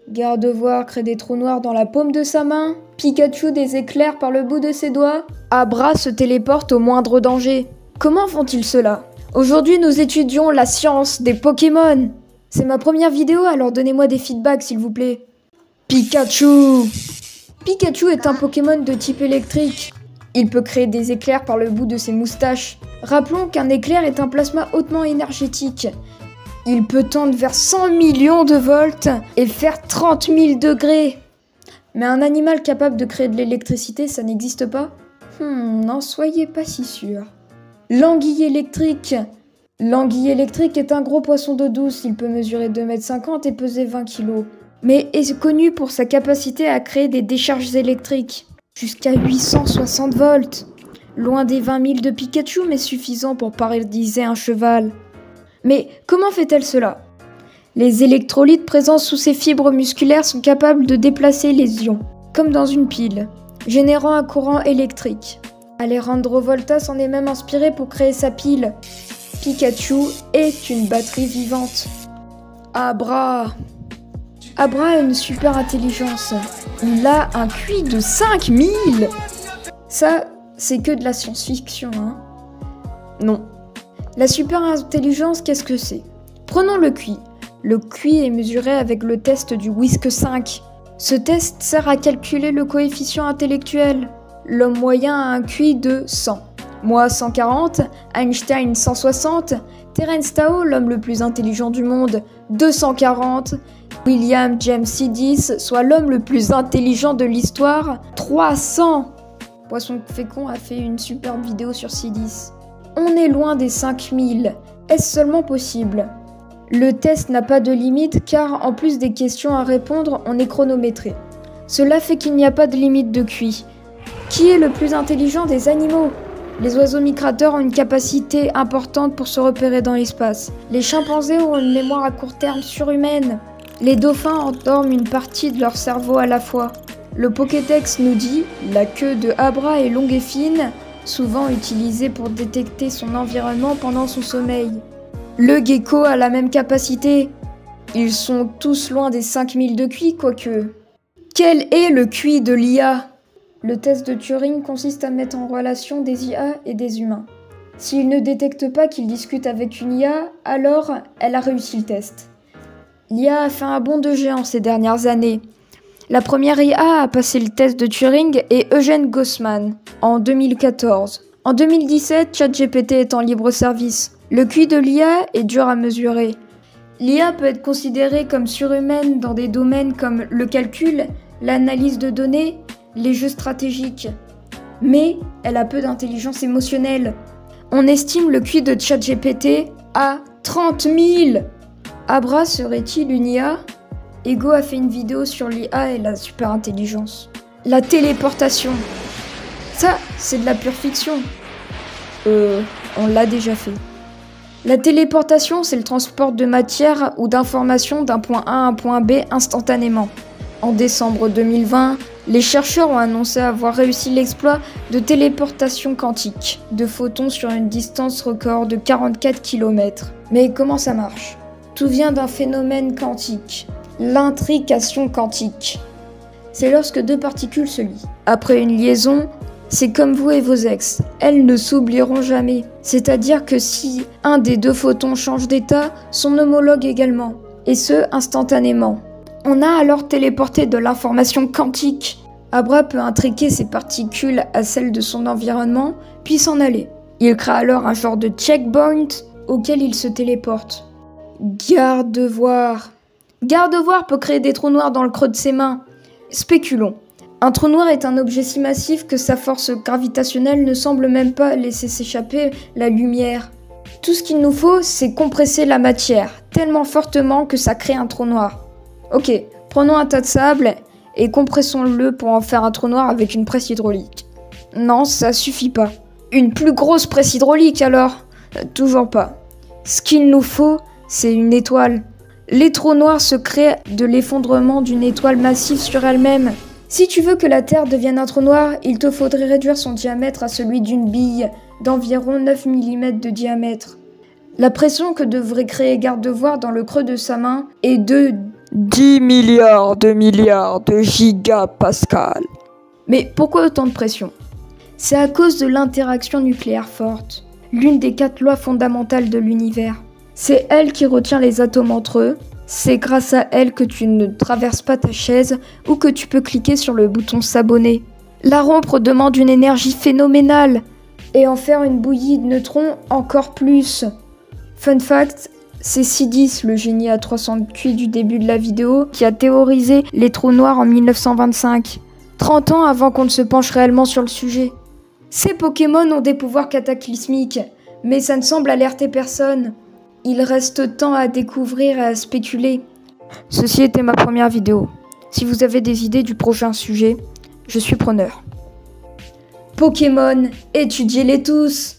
Gardevoir crée des trous noirs dans la paume de sa main. Pikachu des éclairs par le bout de ses doigts. Abra se téléporte au moindre danger. Comment font-ils cela? Aujourd'hui, nous étudions la science des Pokémon. C'est ma première vidéo, alors donnez-moi des feedbacks s'il vous plaît. Pikachu! Pikachu est un Pokémon de type électrique. Il peut créer des éclairs par le bout de ses moustaches. Rappelons qu'un éclair est un plasma hautement énergétique. Il peut tendre vers 100 millions de volts et faire 30 000 degrés. Mais un animal capable de créer de l'électricité, ça n'existe pas? N'en soyez pas si sûr. L'anguille électrique. L'anguille électrique est un gros poisson d'eau douce. Il peut mesurer 2,50 m et peser 20 kg. Mais est connu pour sa capacité à créer des décharges électriques. Jusqu'à 860 volts. Loin des 20 000 de Pikachu, mais suffisant pour paralyser un cheval. Mais comment fait-elle cela? Les électrolytes présents sous ses fibres musculaires sont capables de déplacer les ions, comme dans une pile, générant un courant électrique. Alejandro Volta s'en est même inspiré pour créer sa pile. Pikachu est une batterie vivante. Abra a une super intelligence. Il a un QI de 5000. Ça, c'est que de la science-fiction, hein? Non. La super intelligence, qu'est-ce que c'est? Prenons le QI. Le QI est mesuré avec le test du WISC-5. Ce test sert à calculer le coefficient intellectuel. L'homme moyen a un QI de 100. Moi 140, Einstein 160, Terence Tao, l'homme le plus intelligent du monde, 240, William James C10, soit l'homme le plus intelligent de l'histoire, 300. Poisson Fécond a fait une superbe vidéo sur C10. On est loin des 5000. Est-ce seulement possible? Le test n'a pas de limite car en plus des questions à répondre, on est chronométré. Cela fait qu'il n'y a pas de limite de QI. Qui est le plus intelligent des animaux? Les oiseaux migrateurs ont une capacité importante pour se repérer dans l'espace. Les chimpanzés ont une mémoire à court terme surhumaine. Les dauphins endorment une partie de leur cerveau à la fois. Le Pokédex nous dit « La queue de Abra est longue et fine », souvent utilisée pour détecter son environnement pendant son sommeil. Le gecko a la même capacité. Ils sont tous loin des 5000 de QI, quoique. Quel est le QI de l'IA? Le test de Turing consiste à mettre en relation des IA et des humains. S'il ne détecte pas qu'ils discutent avec une IA, alors elle a réussi le test. L'IA a fait un bond de géant ces dernières années. La première IA à passer le test de Turing est Eugene Goffman, en 2014. En 2017, ChatGPT est en libre service. Le QI de l'IA est dur à mesurer. L'IA peut être considérée comme surhumaine dans des domaines comme le calcul, l'analyse de données, les jeux stratégiques. Mais elle a peu d'intelligence émotionnelle. On estime le QI de ChatGPT à 30 000. Abra serait-il une IA? Ego a fait une vidéo sur l'IA et la super intelligence. La téléportation. Ça, c'est de la pure fiction. On l'a déjà fait. La téléportation, c'est le transport de matière ou d'informations d'un point A à un point B instantanément. En décembre 2020, les chercheurs ont annoncé avoir réussi l'exploit de téléportation quantique de photons sur une distance record de 44 km. Mais comment ça marche? Tout vient d'un phénomène quantique, l'intrication quantique. C'est lorsque deux particules se lient. Après une liaison, c'est comme vous et vos ex, elles ne s'oublieront jamais. C'est-à-dire que si un des deux photons change d'état, son homologue également, et ce, instantanément. On a alors téléporté de l'information quantique. Abra peut intriquer ses particules à celles de son environnement, puis s'en aller. Il crée alors un genre de checkpoint auquel il se téléporte. Gardevoir. Gardevoir peut créer des trous noirs dans le creux de ses mains. Spéculons. Un trou noir est un objet si massif que sa force gravitationnelle ne semble même pas laisser s'échapper la lumière. Tout ce qu'il nous faut, c'est compresser la matière, tellement fortement que ça crée un trou noir. Ok, prenons un tas de sable et compressons-le pour en faire un trou noir avec une presse hydraulique. Non, ça suffit pas. Une plus grosse presse hydraulique alors? Toujours pas. Ce qu'il nous faut, c'est une étoile. Les trous noirs se créent de l'effondrement d'une étoile massive sur elle-même. Si tu veux que la Terre devienne un trou noir, il te faudrait réduire son diamètre à celui d'une bille, d'environ 9 mm de diamètre. La pression que devrait créer Gardevoir dans le creux de sa main est de 10 milliards de gigapascales. Mais pourquoi autant de pression? C'est à cause de l'interaction nucléaire forte, l'une des 4 lois fondamentales de l'univers. C'est elle qui retient les atomes entre eux. C'est grâce à elle que tu ne traverses pas ta chaise ou que tu peux cliquer sur le bouton s'abonner. La rompre demande une énergie phénoménale et en faire une bouillie de neutrons encore plus. Fun fact, c'est Sidis, le génie à 300 QI du début de la vidéo, qui a théorisé les trous noirs en 1925, 30 ans avant qu'on ne se penche réellement sur le sujet. Ces Pokémon ont des pouvoirs cataclysmiques, mais ça ne semble alerter personne. Il reste tant à découvrir et à spéculer. Ceci était ma première vidéo. Si vous avez des idées du prochain sujet, je suis preneur. Pokémon, étudiez-les tous!